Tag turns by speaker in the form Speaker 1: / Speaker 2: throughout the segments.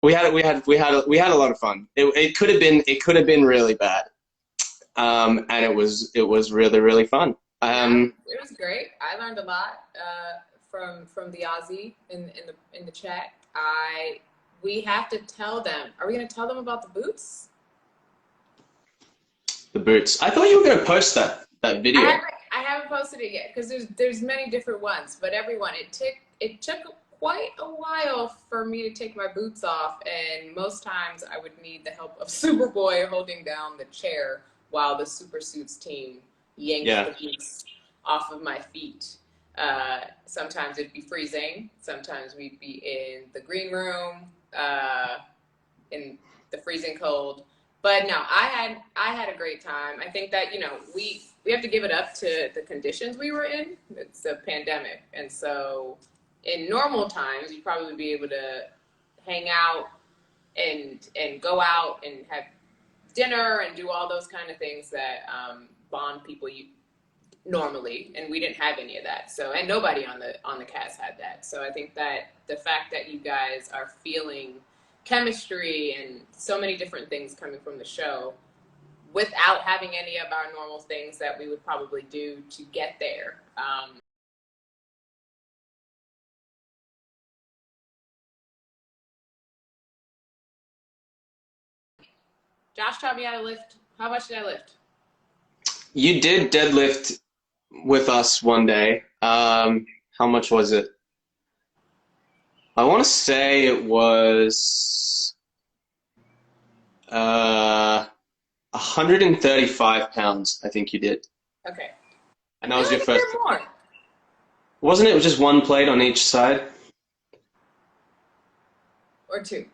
Speaker 1: we had a lot of fun. It could have been really bad. And it was really really fun.
Speaker 2: Yeah, it was great. I learned a lot from the Aussie in the chat. I We have to tell them. Are we going to tell them about the boots?
Speaker 1: The boots. I thought you were going to post that
Speaker 2: I
Speaker 1: video.
Speaker 2: haven't I haven't posted it yet because there's many different ones, but everyone it took quite a while for me to take my boots off, and most times I would need the help of Superboy holding down the chair while the Super Suits team yanked
Speaker 1: Yeah.
Speaker 2: the boots off of my feet. Sometimes it'd be freezing. Sometimes we'd be in the green room, in the freezing cold. But no, I had a great time. I think that we have to give it up to the conditions we were in. It's a pandemic, and so in normal times you'd probably be able to hang out and go out and have dinner and do all those kind of things that bond people normally, and we didn't have any of that. So, and nobody on the cast had that. So I think that the fact that you guys are feeling chemistry and so many different things coming from the show without having any of our normal things that we would probably do to get there. Josh taught me how to lift. How much did I lift?
Speaker 1: You did deadlift with us one day. How much was it? I want to say it was 135 pounds, I think you did.
Speaker 2: Okay. I
Speaker 1: And that
Speaker 2: feel
Speaker 1: was your
Speaker 2: like I
Speaker 1: first.
Speaker 2: did more.
Speaker 1: Wasn't it? It was just one plate on each side.
Speaker 2: Or two.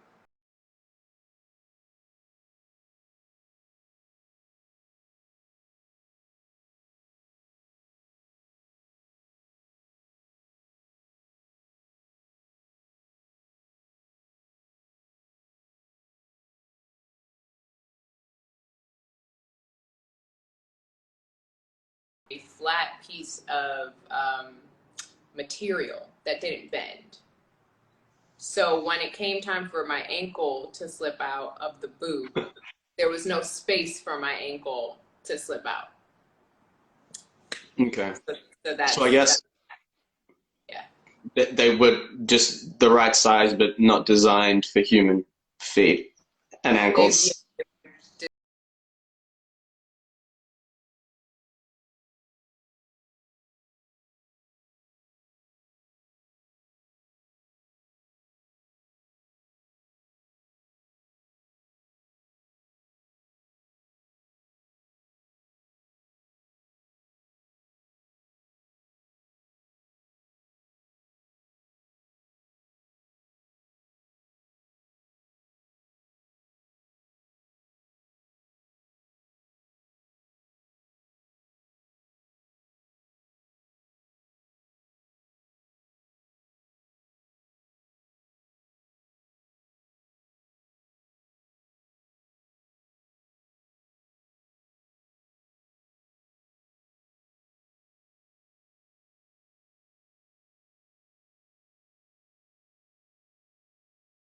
Speaker 2: A flat piece of material that didn't bend. So when it came time for my ankle to slip out of the boot, there was no space for my ankle to slip out.
Speaker 1: Okay.
Speaker 2: So, so
Speaker 1: So I
Speaker 2: that
Speaker 1: guess
Speaker 2: yeah.
Speaker 1: they were just the right size, but not designed for human feet and
Speaker 2: They
Speaker 1: ankles.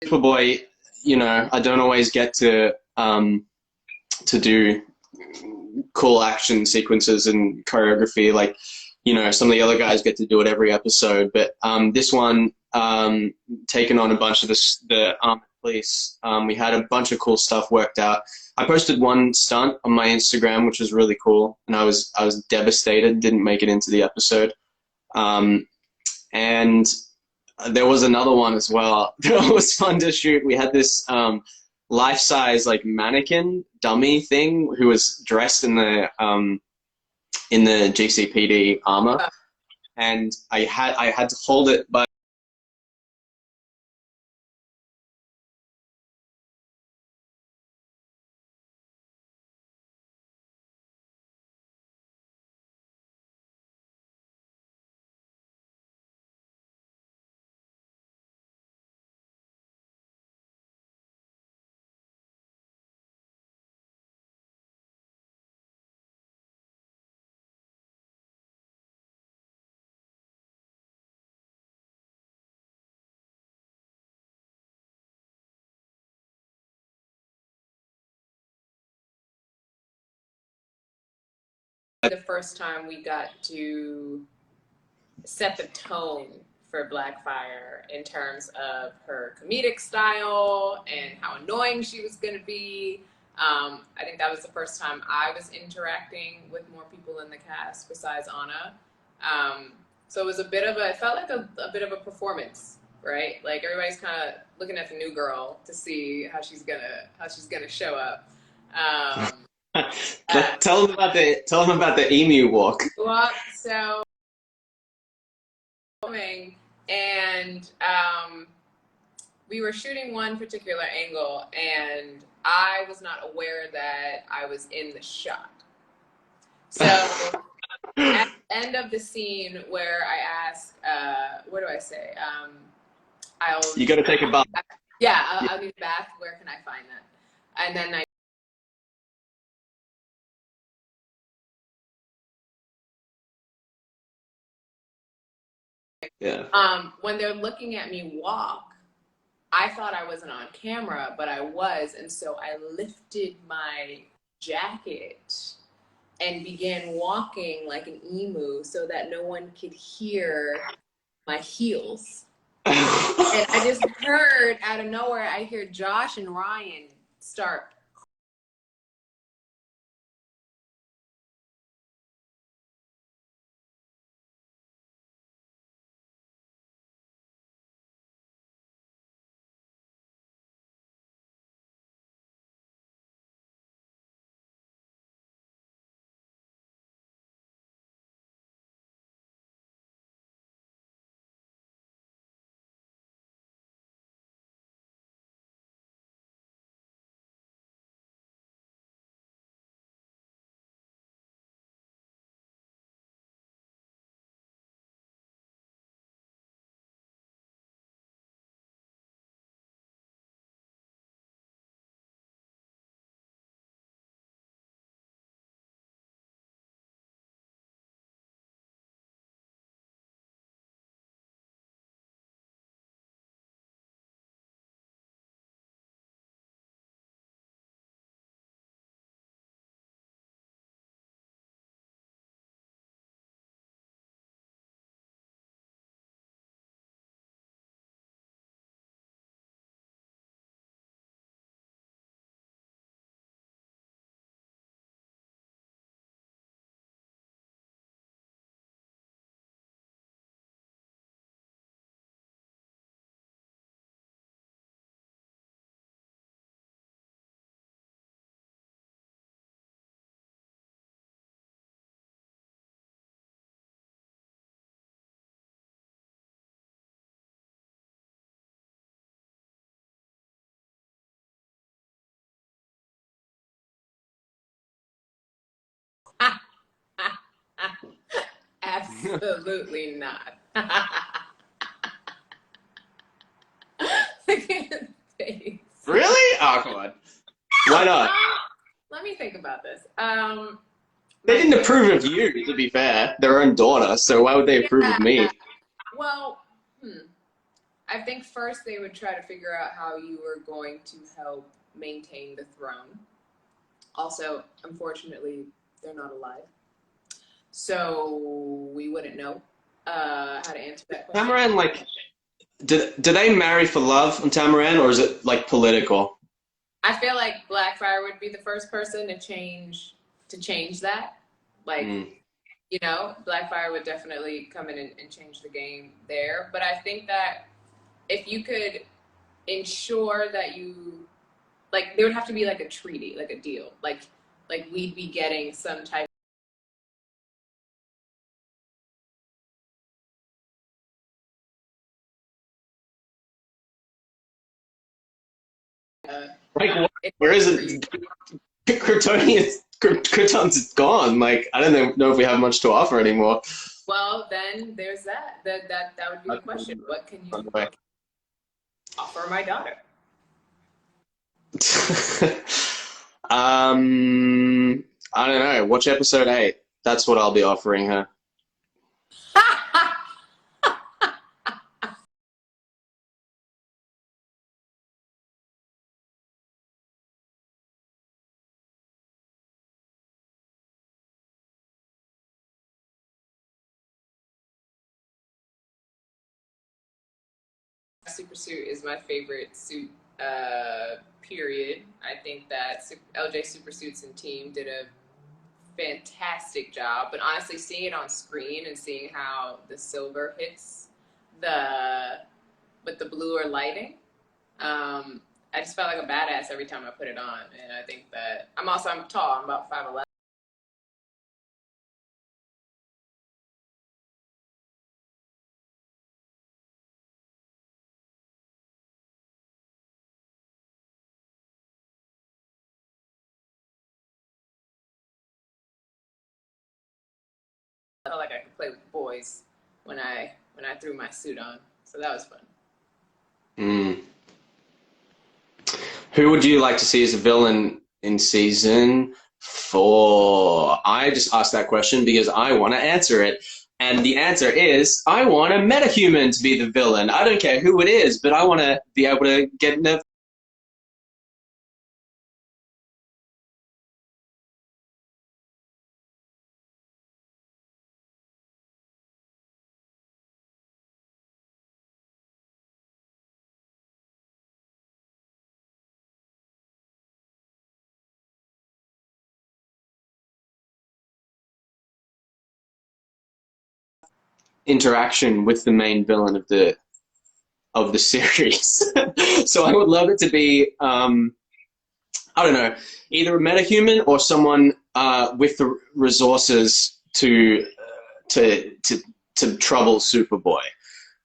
Speaker 1: Superboy, I don't always get to do cool action sequences and choreography like some of the other guys get to do it every episode, but this one, taking on a bunch of the armed police. We had a bunch of cool stuff worked out. I posted one stunt on my Instagram, which was really cool, and I was devastated, didn't make it into the episode. And there was another one as well that was fun to shoot. We had this life-size like mannequin dummy thing who was dressed in the GCPD armor, and I had to hold it by
Speaker 2: the first time we got to set the tone for Blackfire in terms of her comedic style and how annoying she was going to be. I think that was the first time I was interacting with more people in the cast besides Anna. So it was it felt like a bit of a performance, right? Like everybody's kind of looking at the new girl to see how she's gonna show up.
Speaker 1: Tell them about the Emu Walk.
Speaker 2: So and we were shooting one particular angle, and I was not aware that I was in the shot. So at the end of the scene where I ask, what do I say?
Speaker 1: You got to take a bath.
Speaker 2: Yeah, I'll need a bath. Where can I find that? And then when they're looking at me walk, I thought I wasn't on camera, but I was, and so I lifted my jacket and began walking like an emu so that no one could hear my heels. And I just heard out of nowhere, I hear Josh and Ryan start. Absolutely not.
Speaker 1: Really? Oh, come on. Why not?
Speaker 2: Let me think about this.
Speaker 1: They didn't approve of you, to be fair. Their own daughter, so why would they approve of me?
Speaker 2: Well, I think first they would try to figure out how you were going to help maintain the throne. Also, unfortunately, they're not alive. So we wouldn't know how to answer that question.
Speaker 1: Tamaran, like, do they marry for love on Tamaran, or is it, like, political?
Speaker 2: I feel like Blackfire would be the first person to change that. Like, you know, Blackfire would definitely come in and change the game there. But I think that if you could ensure that you, like, there would have to be like a treaty, like a deal, like we'd be getting some type.
Speaker 1: Like, where is it? Krypton's gone. Like, I don't know if we have much to offer anymore.
Speaker 2: Well, then there's that. That would be the question. What can you offer my daughter?
Speaker 1: I don't know. Watch episode 8. That's what I'll be offering her.
Speaker 2: Super suit is my favorite suit, period. I think that LJ Super Suits and team did a fantastic job. But honestly, seeing it on screen and seeing how the silver hits the with the bluer lighting, I just felt like a badass every time I put it on. And I think that I'm tall. I'm about 5'11". I felt like I could play with boys when I threw my suit on. So that was fun.
Speaker 1: Mm. Who would you like to see as a villain in season 4? I just asked that question because I want to answer it. And the answer is, I want a metahuman to be the villain. I don't care who it is, but I want to be able to get in a interaction with the main villain of the series. So I would love it to be I don't know, either a metahuman or someone with the resources to trouble Superboy,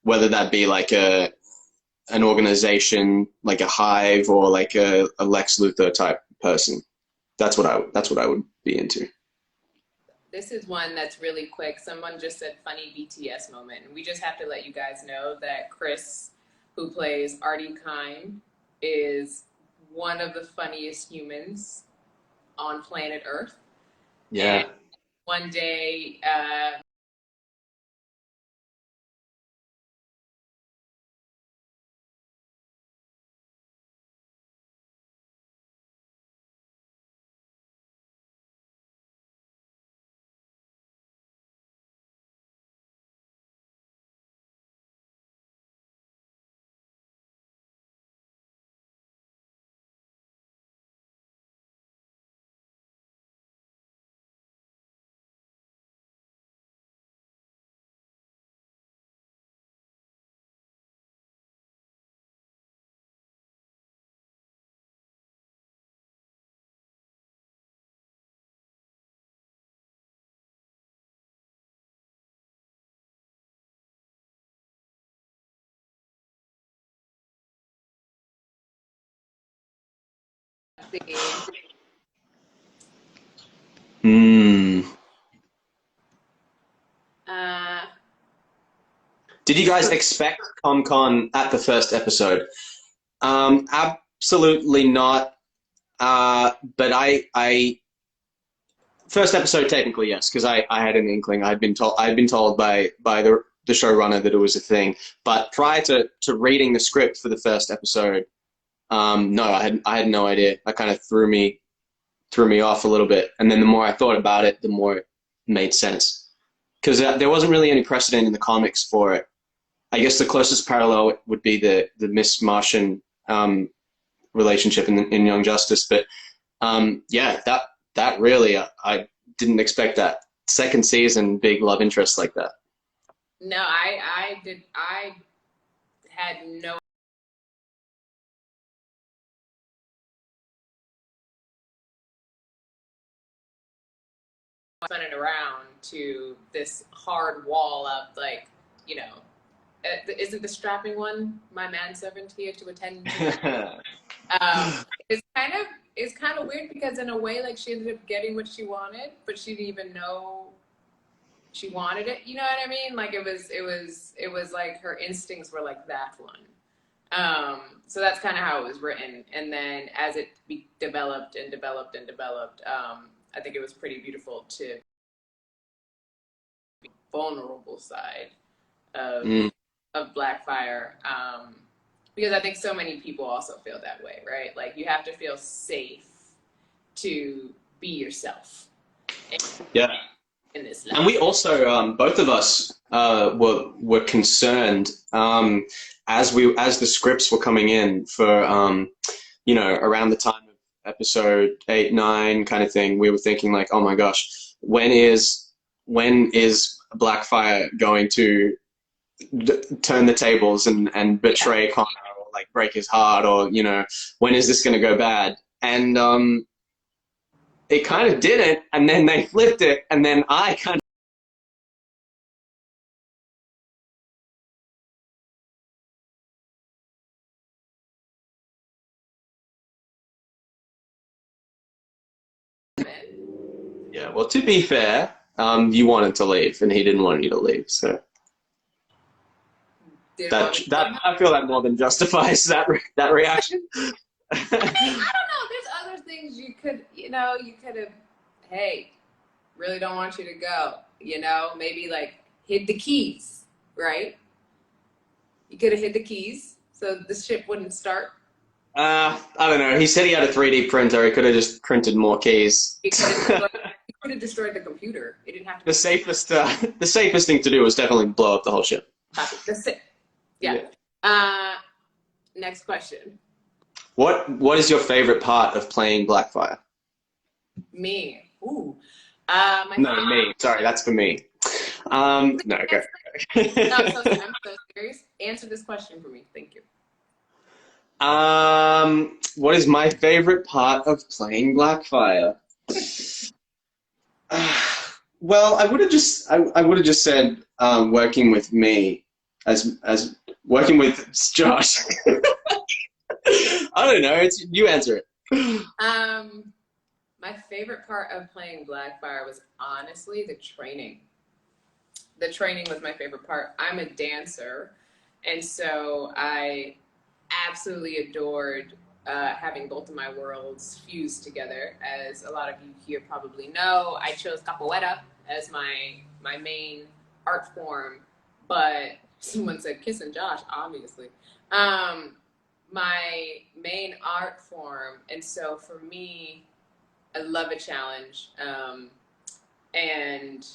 Speaker 1: whether that be like an organization like a Hive or like a Lex Luthor type person. That's what I would be into.
Speaker 2: This is one that's really quick. Someone just said funny BTS moment. And we just have to let you guys know that Chris, who plays Artie Kine, is one of the funniest humans on planet Earth.
Speaker 1: Yeah.
Speaker 2: And one day, the
Speaker 1: Hmm.
Speaker 2: uh,
Speaker 1: Did you guys expect ComCon at the first episode? Absolutely not. But I first episode technically yes, because I had an inkling. I'd been told by the showrunner that it was a thing. But prior to reading the script for the first episode, no, I had no idea. That kind of threw me off a little bit. And then the more I thought about it, the more it made sense. Because there wasn't really any precedent in the comics for it. I guess the closest parallel would be the Miss Martian relationship in Young Justice, but yeah, that really I didn't expect that second season big love interest like that.
Speaker 2: no, I had no running around to this hard wall up, like, you know, is it the strapping one? My manservant here to attend to. It's kind of weird because in a way, like she ended up getting what she wanted, but she didn't even know she wanted it. You know what I mean? Like it was like her instincts were like that one. So that's kind of how it was written. And then as it developed and developed and developed, I think it was pretty beautiful to be vulnerable side of
Speaker 1: Mm,
Speaker 2: of Blackfire. Because I think so many people also feel that way, right? Like you have to feel safe to be yourself.
Speaker 1: yeah.
Speaker 2: in this
Speaker 1: And we
Speaker 2: life.
Speaker 1: also, both of us, were concerned as the scripts were coming in for around the time of episode 8, 9 kind of thing. We were thinking like, oh my gosh, when is Blackfire going to turn the tables and
Speaker 2: Yeah.
Speaker 1: betray Connor or like break his heart, or when is this going to go bad? And it kind of didn't, and then they flipped it, and then I kind Yeah, well, to be fair, you wanted to leave, and he didn't want you to leave. So
Speaker 2: Didn't want
Speaker 1: that
Speaker 2: me to
Speaker 1: that
Speaker 2: leave.
Speaker 1: I feel that more than justifies that reaction.
Speaker 2: I mean, I don't know. There's other things you could have, hey, really don't want you to go. Maybe like hid the keys, right? You could have hid the keys so the ship wouldn't start.
Speaker 1: I don't know. He said he had a 3D printer. He could have just printed more keys.
Speaker 2: It could have destroyed, it could have destroyed the computer. It didn't have to
Speaker 1: the
Speaker 2: be
Speaker 1: safest uh, the safest thing to do was definitely blow up the whole ship.
Speaker 2: copy. That's it. Yeah.
Speaker 1: Yeah.
Speaker 2: Uh, Next question.
Speaker 1: What is your favorite part of playing Blackfire?
Speaker 2: Me. Ooh. My
Speaker 1: No,
Speaker 2: favorite.
Speaker 1: me. Sorry, that's for me. No, go.
Speaker 2: No, I'm so serious. Answer this question for me. Thank you.
Speaker 1: What is my favorite part of playing Blackfire? Well, I would have just said working with me as working with Josh. I don't know. You answer it.
Speaker 2: Um, my favorite part of playing Blackfire was honestly the training. The training was my favorite part. I'm a dancer, and so I absolutely adored having both of my worlds fused together. As a lot of you here probably know, I chose capoeira as my main art form, but someone said Kiss and Josh, obviously. Um, my main art form, and so for me, I love a challenge, and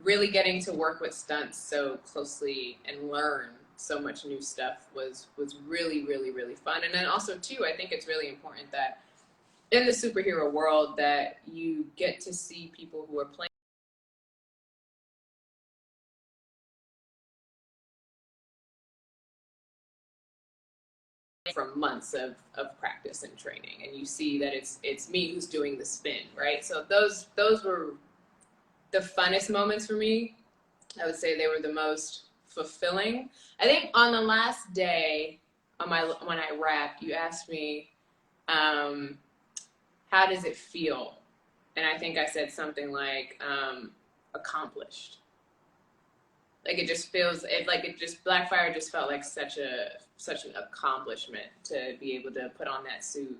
Speaker 2: really getting to work with stunts so closely and learn so much new stuff was really really really fun. And then also too, I think it's really important that in the superhero world that you get to see people who are playing from months of practice and training, and you see that it's me who's doing the spin, right? So those were the funnest moments for me. I would say they were the most fulfilling. I think on the last day on my when I wrapped, you asked me, how does it feel? And I think I said something like accomplished. Like it just feels it just Blackfire just felt like such an accomplishment to be able to put on that suit.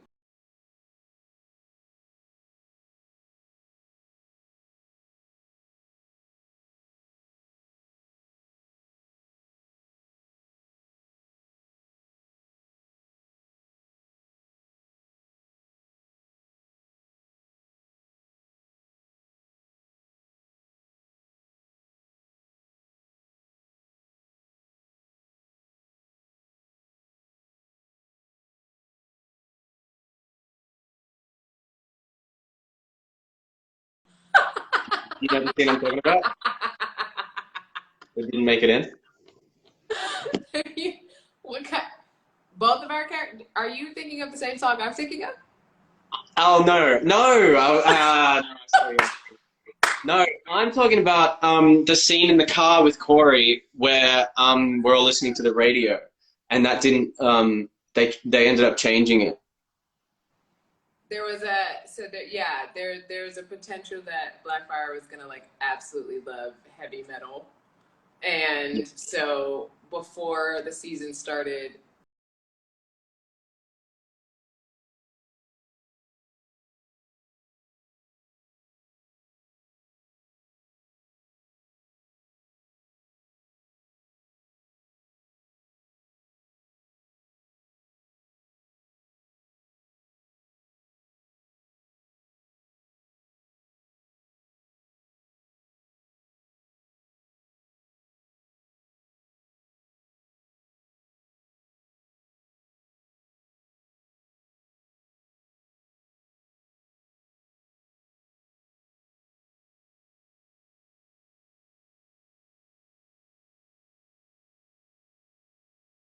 Speaker 1: You know the scene I'm talking about? It didn't make it in.
Speaker 2: What kind? Both of our characters? Are you thinking of the same song I'm thinking of?
Speaker 1: Oh no, no. Sorry. No, I'm talking about the scene in the car with Corey where we're all listening to the radio, and that didn't they ended up changing it.
Speaker 2: There was a so there yeah there's a potential that Blackfire was gonna like absolutely love heavy metal, and so before the season started,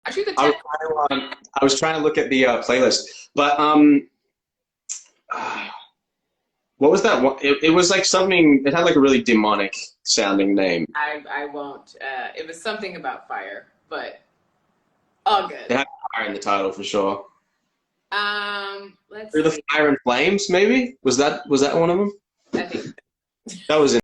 Speaker 2: Actually, the
Speaker 1: I was
Speaker 2: tech.
Speaker 1: I was trying to look at the playlist, but uh, what was that one? It was like something. It had like a really demonic sounding name.
Speaker 2: I won't. It was something about fire, but all good.
Speaker 1: It had fire in the title for sure.
Speaker 2: Let's
Speaker 1: Through the
Speaker 2: see.
Speaker 1: Fire and Flames, maybe was that one of them?
Speaker 2: I think
Speaker 1: That was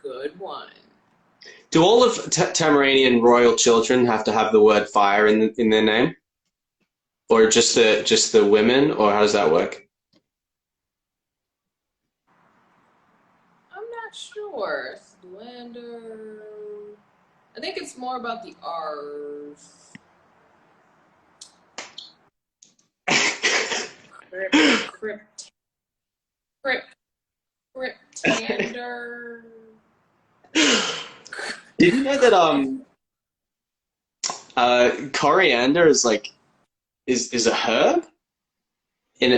Speaker 2: good one.
Speaker 1: Do all of Tamaranian royal children have to have the word fire in their name, or just the women, or how does that work?
Speaker 2: I'm not sure. Slender. I think it's more about the R's. Crypt, crypt, crypt, cryptander.
Speaker 1: Did you know that coriander is like is a herb in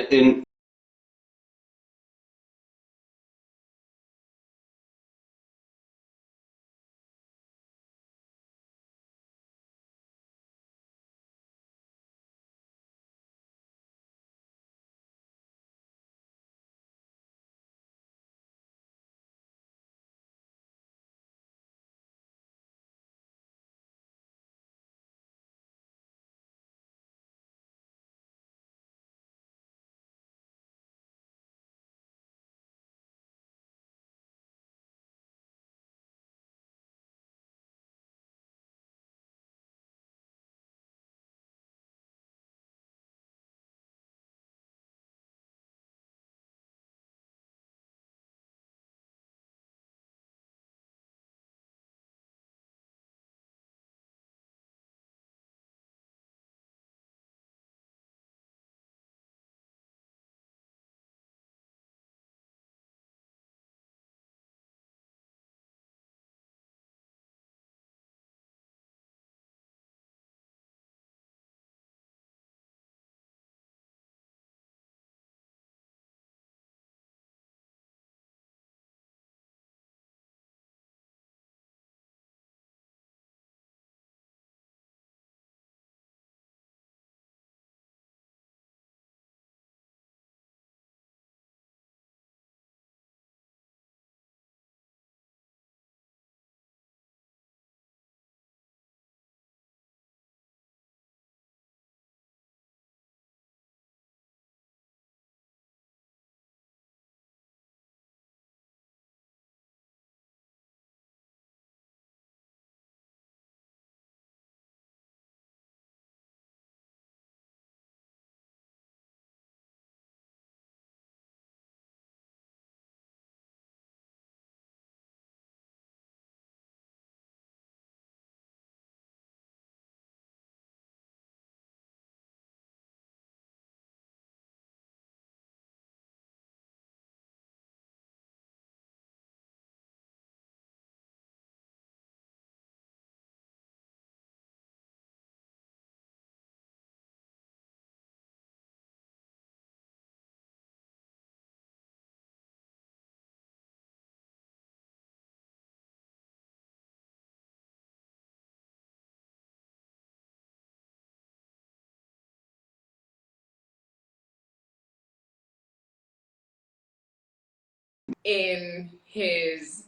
Speaker 2: In his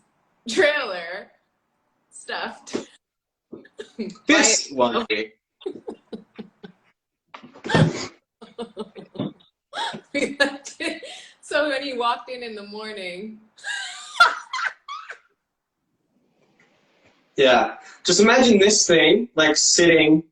Speaker 2: trailer, stuffed.
Speaker 1: this one?
Speaker 2: So when he walked in the morning,
Speaker 1: Yeah, just imagine this thing like sitting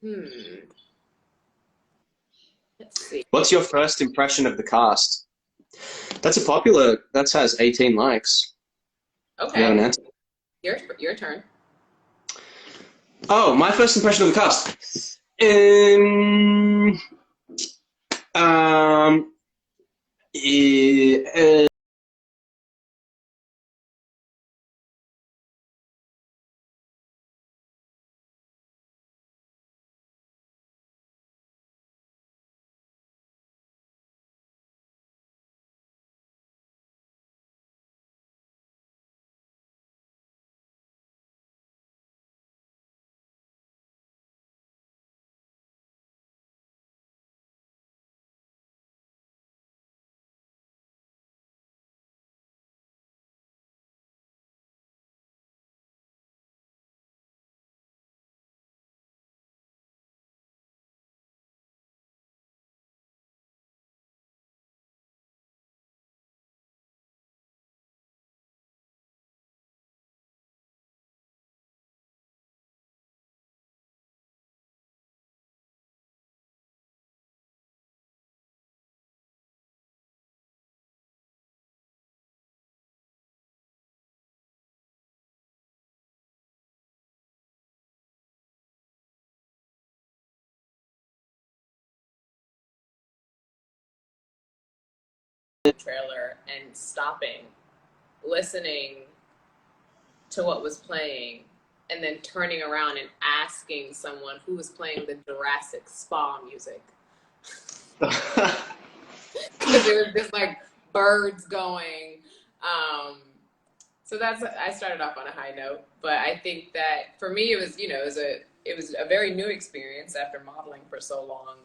Speaker 2: Hmm. Let's see.
Speaker 1: What's your first impression of the cast? That has 18 likes. Do you have
Speaker 2: Okay.
Speaker 1: an answer?
Speaker 2: Your turn.
Speaker 1: Oh, my first impression of the cast. Um, eh,
Speaker 2: Trailer and stopping, listening to what was playing, and then turning around and asking someone who was playing the Jurassic Spa music. Because it was just like birds going. So I started off on a high note, but I think that for me it was a very new experience after modeling for so long.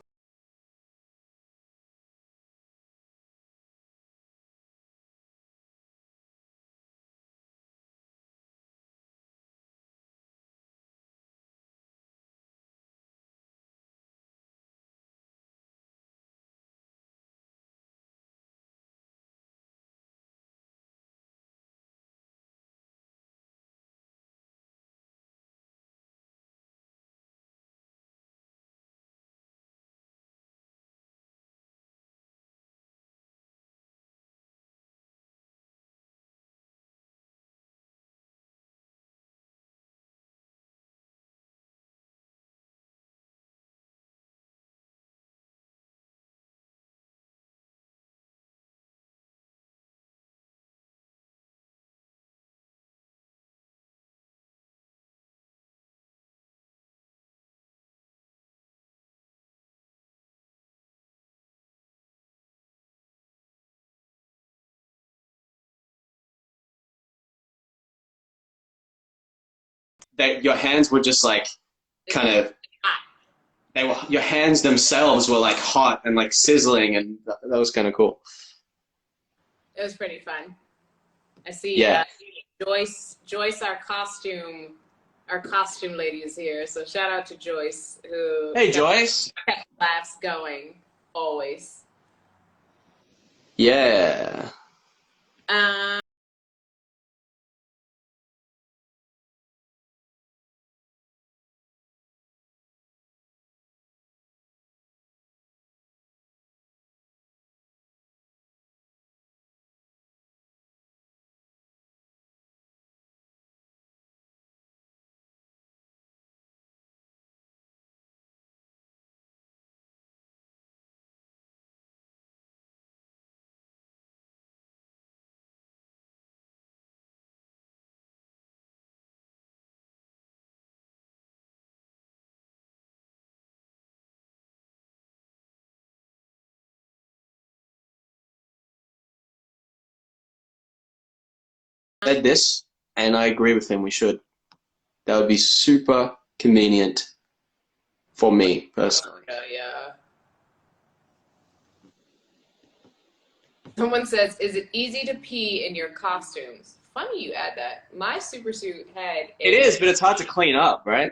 Speaker 1: your hands were just like kind of your hands themselves were like hot and like sizzling, and that was kind of cool.
Speaker 2: It was pretty fun. I see
Speaker 1: Yeah.
Speaker 2: Joyce, our costume lady is here. So shout out to Joyce who
Speaker 1: Hey, Joyce.
Speaker 2: kept laughs going always.
Speaker 1: Yeah.
Speaker 2: Um,
Speaker 1: Said this, and I agree with him. We should. That would be super convenient for me personally.
Speaker 2: yeah. Someone says, "Is it easy to pee in your costumes?" Funny you add that. My super suit had
Speaker 1: It is, but it's hard to clean up, right?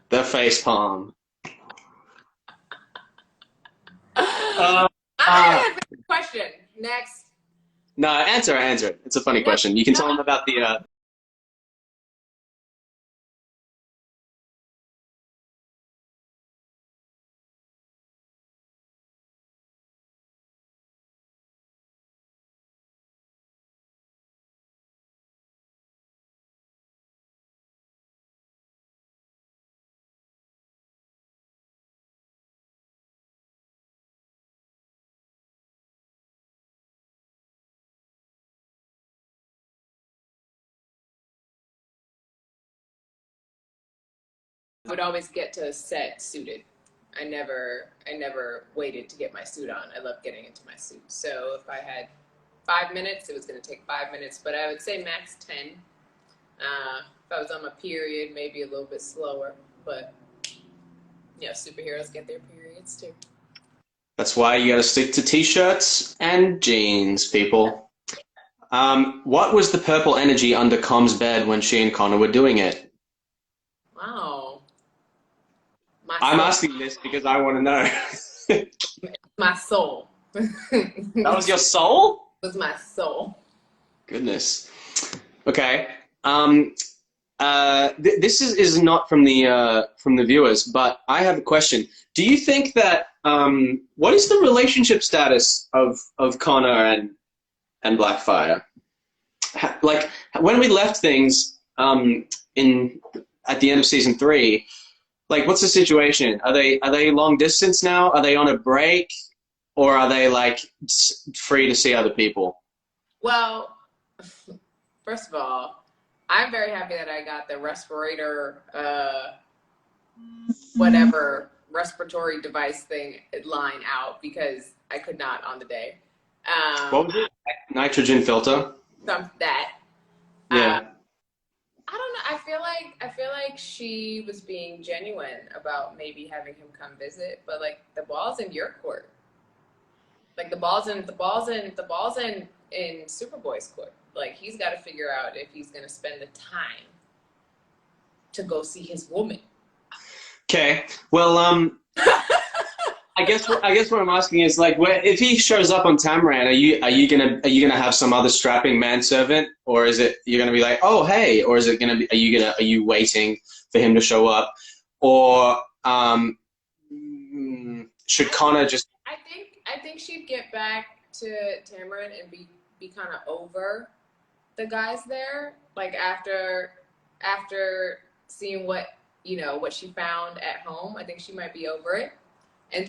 Speaker 1: The face palm.
Speaker 2: I have a question. Next.
Speaker 1: No, answer it. It's a funny question. You can tell him about the
Speaker 2: I would always get to set suited. I never waited to get my suit on. I love getting into my suit. So if I had 5 minutes, it was going to take 5 minutes, but I would say max 10. If I was on my period, maybe a little bit slower, but superheroes get their periods too.
Speaker 1: That's why you got to stick to t-shirts and jeans, people. What was the purple energy under Com's bed when she and Connor were doing it?
Speaker 2: Wow.
Speaker 1: I'm asking this because I want to know.
Speaker 2: My soul.
Speaker 1: That was your soul?
Speaker 2: It was my soul.
Speaker 1: Goodness. Okay. This is not from the viewers, but I have a question. Do you think that what is the relationship status of Connor and Blackfire? Like when we left things at the end of season 3, like what's the situation? Are they long distance now? Are they on a break, or are they like free to see other people?
Speaker 2: Well, first of all, I'm very happy that I got the respirator, respiratory device thing line out, because I could not on the day.
Speaker 1: What was it? Nitrogen filter?
Speaker 2: That.
Speaker 1: Yeah.
Speaker 2: I don't know. I feel like she was being genuine about maybe having him come visit, but like the ball's in your court. Like the ball's in Superboy's court. Like he's got to figure out if he's going to spend the time to go see his woman.
Speaker 1: Okay. Well, I guess what I'm asking is like, if he shows up on Tamaran, are you gonna have some other strapping manservant, or is it you're gonna be like, oh hey, or is it gonna be are you waiting for him to show up, or should Connor just?
Speaker 2: I think she'd get back to Tamaran and be kind of over the guys there, like after seeing what she found at home. I think she might be over it.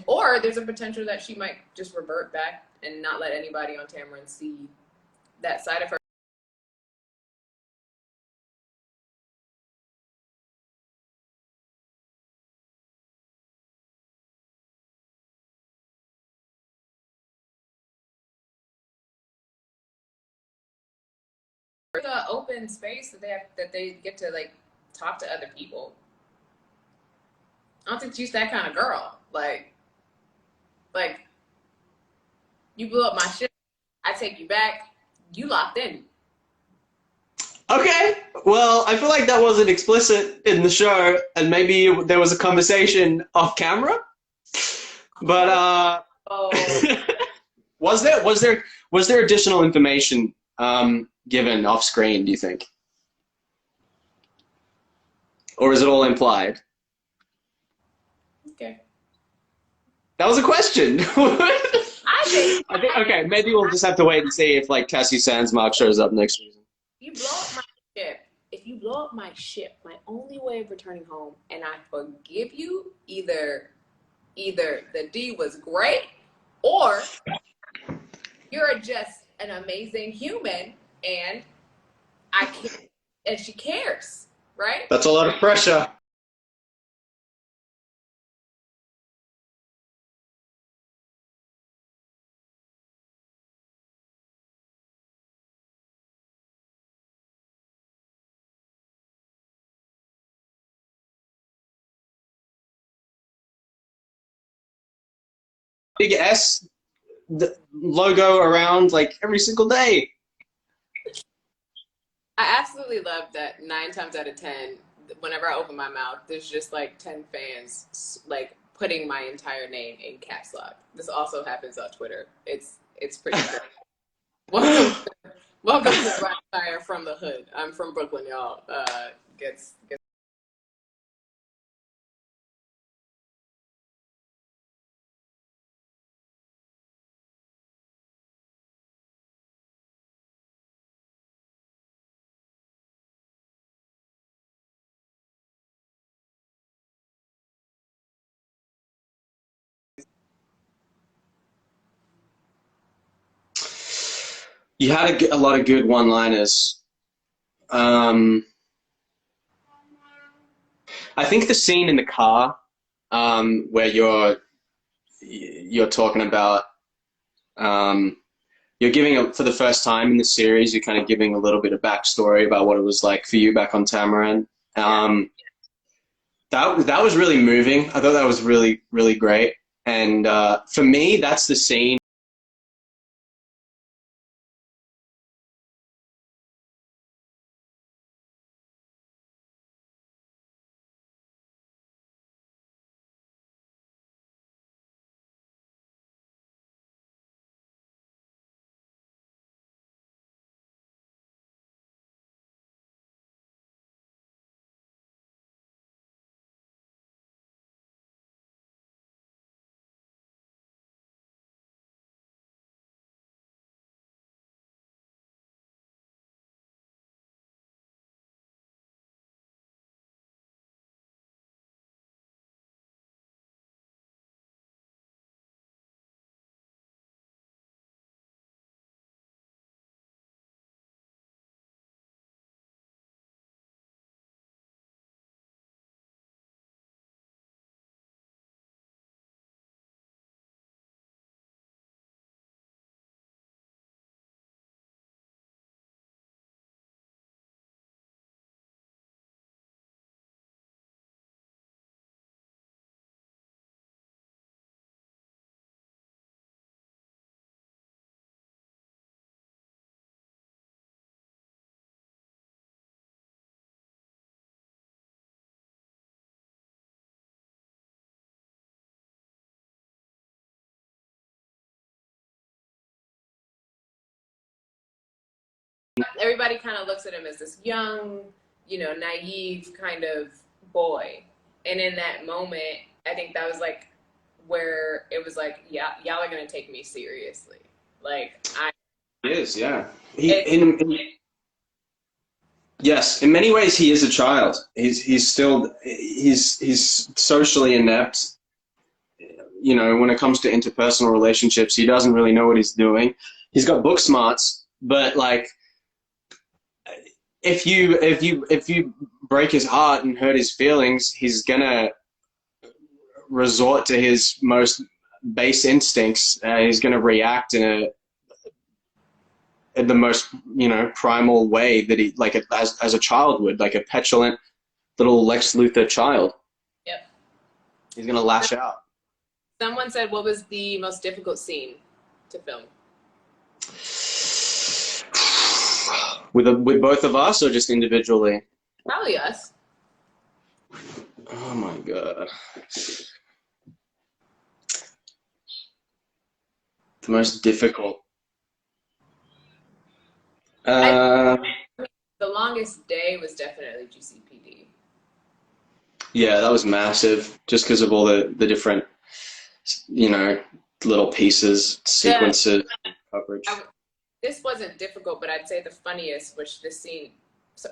Speaker 2: Or there's a potential that she might just revert back and not let anybody on Tamaran see that side of her. The open space that they get to like talk to other people. I don't think she's that kind of girl. Like you blew up my shit. I take you back. You locked in.
Speaker 1: Okay. Well, I feel like that wasn't explicit in the show, and maybe there was a conversation off camera. But was there additional information given off screen, do you think? Or is it all implied?
Speaker 2: Okay.
Speaker 1: That was a question. I think okay, maybe we'll just have to wait and see if like Cassie Sandsmark shows up next season.
Speaker 2: You blow up my ship. If you blow up my ship, my only way of returning home, and I forgive you, either the D was great, or you're just an amazing human, and and she cares, right?
Speaker 1: That's a lot of pressure. Big S the logo around like every single day.
Speaker 2: I absolutely love that 9 times out of 10, whenever I open my mouth, there's just like 10 fans like putting my entire name in caps lock. This also happens on Twitter. It's pretty great. Welcome to Blackfire from the hood. I'm from Brooklyn, y'all. Gets
Speaker 1: You had a lot of good one-liners. I I think the scene in the car, where you're talking about, you're giving for the first time in the series, you're kind of giving a little bit of backstory about what it was like for you back on Tamaran. That was really moving. I thought that was really, really great. And for me, that's the scene.
Speaker 2: Everybody kind of looks at him as this young, naive kind of boy. And in that moment, I think that was like where it was like, yeah, y'all are gonna take me seriously. Like
Speaker 1: He is, yeah. Yes, in many ways he is a child. He's socially inept. When it comes to interpersonal relationships, he doesn't really know what he's doing. He's got book smarts, but like if you break his heart and hurt his feelings, he's gonna resort to his most base instincts. He's gonna react in the most primal way that he like as a child would, like a petulant little Lex Luthor child.
Speaker 2: Yep.
Speaker 1: He's gonna lash out.
Speaker 2: Someone said, what was the most difficult scene to film?
Speaker 1: With both of us or just individually?
Speaker 2: Probably us.
Speaker 1: Oh my god. The most difficult.
Speaker 2: The longest day was definitely GCPD.
Speaker 1: Yeah, that was massive, just because of all the different, little pieces, sequences, coverage.
Speaker 2: This wasn't difficult, but I'd say the funniest, which this scene,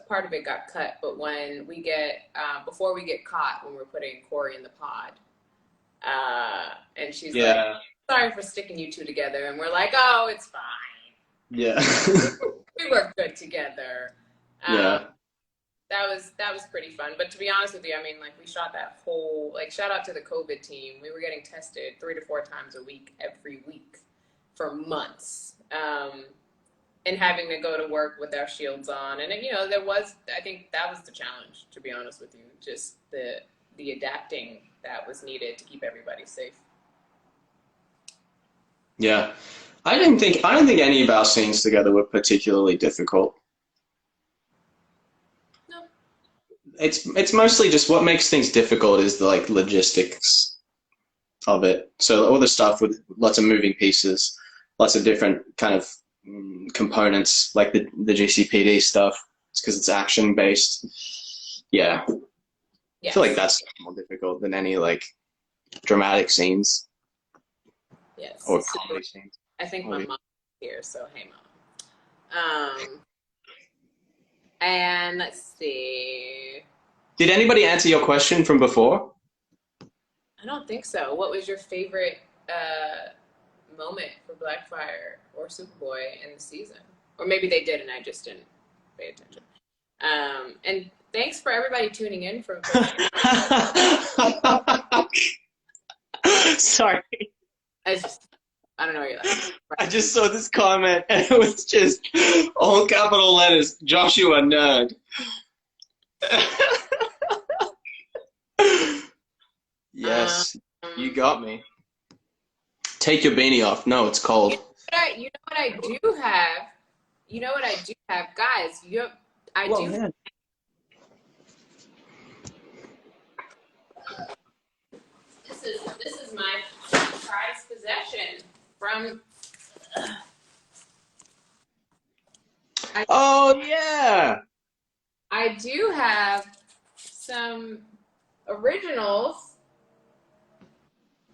Speaker 2: part of it got cut, but when we get, before we get caught, when we're putting Corey in the pod, and she's like, sorry for sticking you two together, and we're like, oh, it's fine.
Speaker 1: Yeah.
Speaker 2: We work good together.
Speaker 1: Yeah.
Speaker 2: That was pretty fun. But to be honest with you, I mean, like, we shot that whole, like, shout out to the COVID team. We were getting tested 3 to 4 times a week, every week, for months. And having to go to work with our shields on. And, I think that was the challenge, to be honest with you. Just the adapting that was needed to keep everybody safe.
Speaker 1: Yeah. I don't think any of our scenes together were particularly difficult.
Speaker 2: No.
Speaker 1: It's mostly just what makes things difficult is the like logistics of it. So all the stuff with lots of moving pieces, lots of different kind of components, like the GCPD stuff. It's because it's action based. Yeah. Yes. I feel like that's more difficult than any like dramatic scenes.
Speaker 2: Yes.
Speaker 1: Or comedy scenes.
Speaker 2: I think my mom's here, so hey, Mom. And let's see.
Speaker 1: Did anybody answer your question from before?
Speaker 2: I don't think so. What was your favorite moment for Blackfire or Superboy in the season? Or maybe they did and I just didn't pay attention. And thanks for everybody tuning in from.
Speaker 1: Sorry.
Speaker 2: I don't know what you're like.
Speaker 1: I just saw this comment and it was just all capital letters, Joshua nerd. Yes, you got me. Take your beanie off. No, it's cold.
Speaker 2: You know what I do have? You know what I do have? Guys,
Speaker 1: Man.
Speaker 2: This is my prized possession from
Speaker 1: Oh yeah.
Speaker 2: I do have some originals.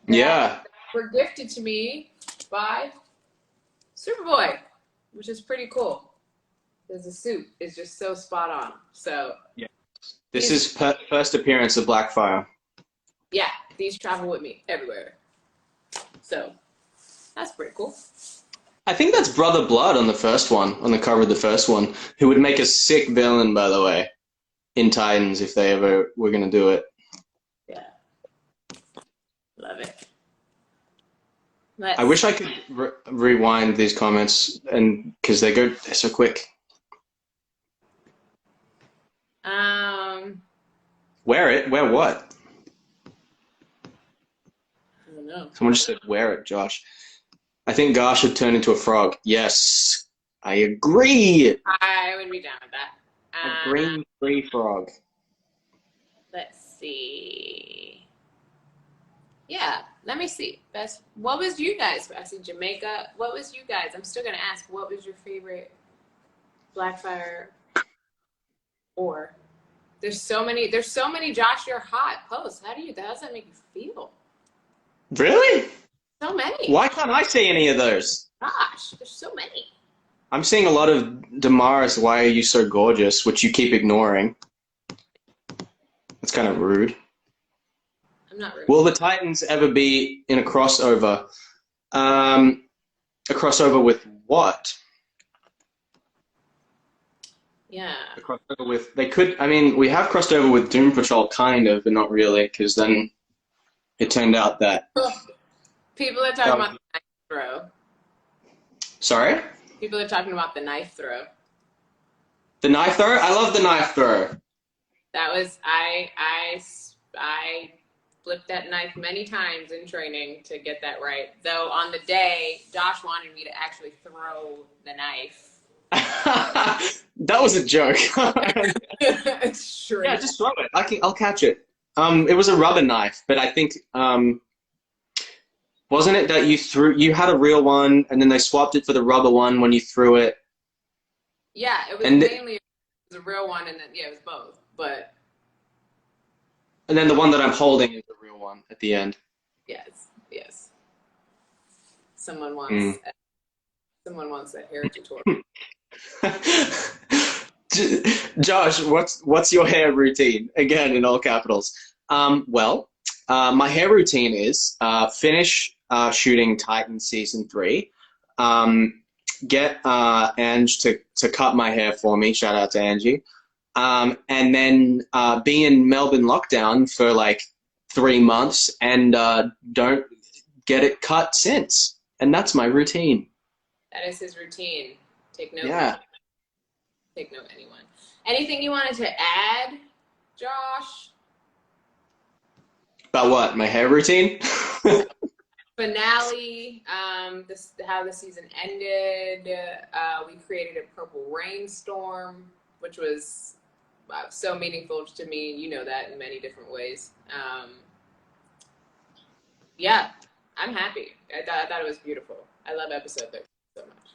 Speaker 1: Yeah.
Speaker 2: Were gifted to me by Superboy, which is pretty cool. The suit is just so spot on. So
Speaker 1: yeah. This is first appearance of Blackfire.
Speaker 2: Yeah, these travel with me everywhere. So that's pretty cool.
Speaker 1: I think that's Brother Blood on the first one, on the cover of the first one, who would make a sick villain, by the way, in Titans if they ever were going to do it.
Speaker 2: Yeah. Love it.
Speaker 1: I wish I could rewind these comments, and because they're so quick. Wear it? Wear what?
Speaker 2: I don't know.
Speaker 1: Someone just said, wear it, Josh. I think Gar should turn into a frog. Yes, I agree.
Speaker 2: I would be down with that.
Speaker 1: A green free frog.
Speaker 2: Let's see. Yeah, let me see. What was you guys? I see Jamaica. What was you guys? I'm still gonna ask. What was your favorite Blackfire? Or there's so many. Josh, you're hot posts. How does that make you feel?
Speaker 1: Really?
Speaker 2: So many.
Speaker 1: Why can't I see any of those?
Speaker 2: Gosh, there's so many.
Speaker 1: I'm seeing a lot of Damaris, why are you so gorgeous, which you keep ignoring. That's kind of rude.
Speaker 2: I'm not rude.
Speaker 1: Will the Titans ever be in a crossover? A crossover with what?
Speaker 2: Yeah.
Speaker 1: A crossover with, they could, I mean, we have crossed over with Doom Patrol, kind of, but not really, because then it turned out that...
Speaker 2: People are talking about the knife throw.
Speaker 1: Sorry?
Speaker 2: People are talking about the knife throw.
Speaker 1: The knife throw? I love the knife throw.
Speaker 2: That was, I flipped that knife many times in training to get that right. Though on the day, Josh wanted me to actually throw the knife.
Speaker 1: That was a joke.
Speaker 2: It's true.
Speaker 1: Yeah, just throw it. I'll catch it. It was a rubber knife, but I think, wasn't it that you had a real one and then they swapped it for the rubber one when you threw it?
Speaker 2: Yeah, it was mainly a real one, and then it was both. But
Speaker 1: and then the one that I'm holding is the real one at the end.
Speaker 2: Yes. Someone wants that hair tutorial.
Speaker 1: Josh, what's your hair routine? Again, in all capitals. My hair routine is finish shooting Titan Season 3, get Ange to cut my hair for me, shout out to Angie, and then be in Melbourne lockdown for like 3 months and don't get it cut since. And that's my routine.
Speaker 2: That is his routine. Take note.
Speaker 1: Yeah.
Speaker 2: Take note, anyone. Anything you wanted to add, Josh?
Speaker 1: About what? My hair routine?
Speaker 2: Finale, how the season ended. We created a purple rainstorm, which was so meaningful to me. You know that in many different ways. Yeah, I'm happy. I thought it was beautiful. I love episode 13 so much.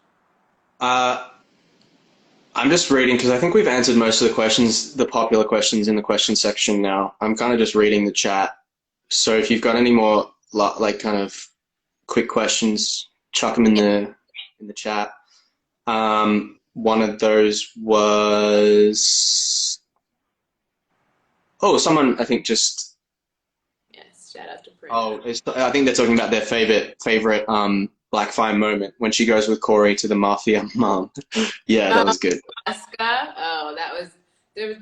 Speaker 1: I'm just reading because I think we've answered most of the questions, the popular questions in the question section now. I'm kind of just reading the chat. So if you've got any more like kind of quick questions, chuck them in the chat. One of those was someone I think just
Speaker 2: shout out to Prince.
Speaker 1: I think they're talking about their favorite Blackfire moment when she goes with Corey to the Mafia mom. Yeah, that was good.
Speaker 2: Alaska.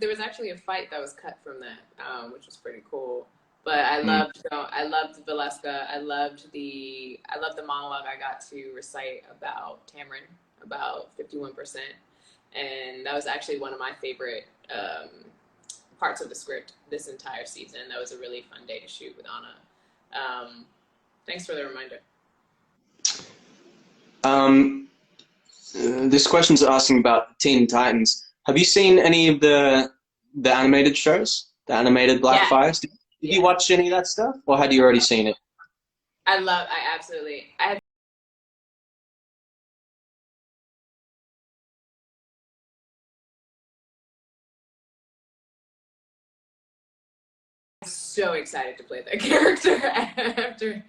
Speaker 2: there was actually a fight that was cut from that, which was pretty cool. But I loved Valeska. I loved the monologue I got to recite about Tamarin, about 51%, and that was actually one of my favorite parts of the script this entire season. That was a really fun day to shoot with Anna. Thanks for the reminder.
Speaker 1: This question's asking about Teen Titans. Have you seen any of the animated shows? The animated Blackfires? Did you watch any of that stuff? Or had you already seen it?
Speaker 2: I have so excited to play that character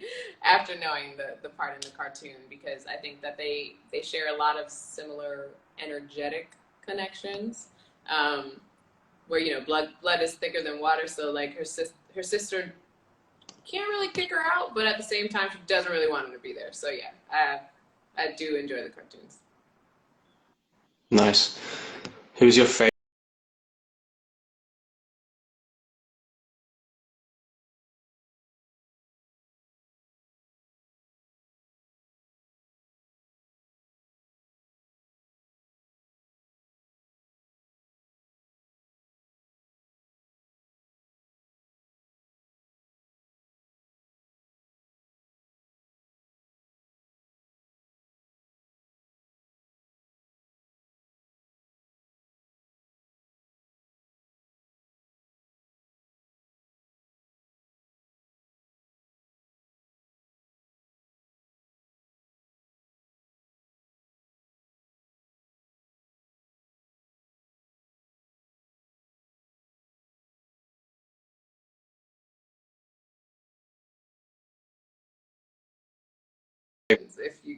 Speaker 2: after knowing the part in the cartoon, because I think that they share a lot of similar energetic connections, where blood is thicker than water, so like her sister can't really kick her out, but at the same time she doesn't really want him to be there. So yeah, I do enjoy the cartoons.
Speaker 1: Nice. Who's your favorite?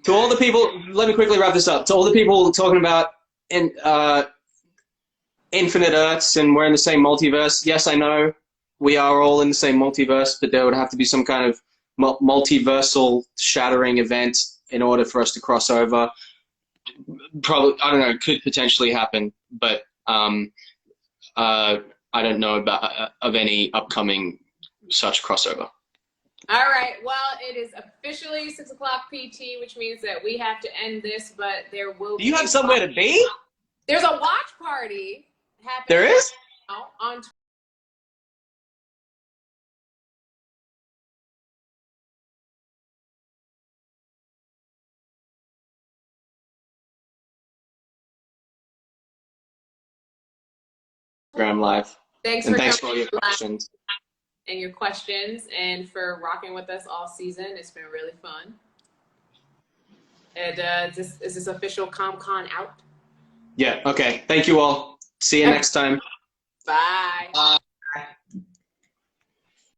Speaker 1: To all the people, let me quickly wrap this up. To all the people talking about infinite Earths and we're in the same multiverse, yes, I know we are all in the same multiverse, but there would have to be some kind of multiversal shattering event in order for us to cross over. Probably, I don't know, it could potentially happen, but I don't know about of any upcoming such crossover.
Speaker 2: All right, well, it is officially 6 o'clock PT, which means that we have to end this, but there will be...
Speaker 1: Do you have somewhere to be?
Speaker 2: There's a watch party happening.
Speaker 1: There is?
Speaker 2: On
Speaker 1: Live.
Speaker 2: Thanks
Speaker 1: for all your questions.
Speaker 2: And your questions, and for rocking with us all season. It's been really fun. And is this official ComCon out?
Speaker 1: Yeah, okay. Thank you all. See you next time.
Speaker 2: Bye.